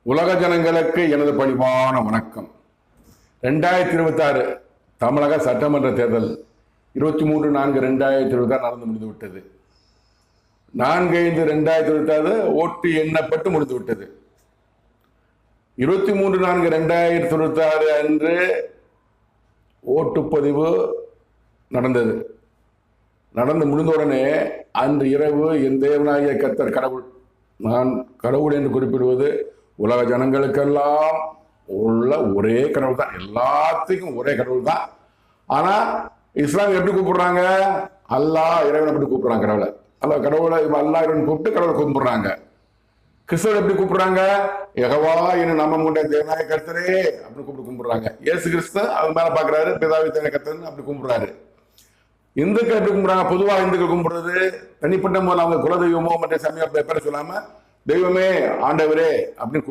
உலக ஜனங்களுக்கு எனது பணிவான வணக்கம். 2026 தமிழக சட்டமன்ற தேர்தல் 23/4/2026 நடந்து முடிந்து விட்டது. 4/5/2026 ஓட்டு எண்ணப்பட்டு முடிந்து விட்டது. 23/4/2026 அன்று ஓட்டுப்பதிவு நடந்தது. நடந்து முடிந்தவுடனே அன்று இரவு என் தேவனாகிய கர்த்தர் கடவுள், நான் கடவுள் என்று குறிப்பிடுவது உலக ஜனங்களுக்கெல்லாம் உள்ள ஒரே கடவுள் தான், எல்லாத்துக்கும் ஒரே கடவுள் தான். ஆனா இஸ்லாம் எப்படி கூப்பிடுறாங்க? அல்லாஹ் இறைவனை எப்படி கூப்பிடுறாங்க? கடவுளை அல்ல கடவுளை அல்லாஹ் இறைவன் கூப்பிட்டு கடவுளை கும்பிடுறாங்க. கிறிஸ்தவர் எப்படி கூப்பிடுறாங்க? யெகோவா என்ன நம்ம முன்னே தேவனாய கர்த்தரே அப்படின்னு கூப்பிட்டு கும்பிடுறாங்க. இயேசு கிறிஸ்து அவர் மேல பாக்குறாரு, பிதாவை தேவனாய கர்த்தர்னு அப்படி கும்பிடுறாரு. இந்துக்கள் எப்படி கும்பிடுறாங்க? பொதுவாக இந்துக்கள் கும்பிடுறது தனிப்பட்ட முறையில் அவங்க குலதெய்வமோ மற்ற சமயம் பேர சொல்லாம தெய்வமே ஆண்டவரே அப்படின்னு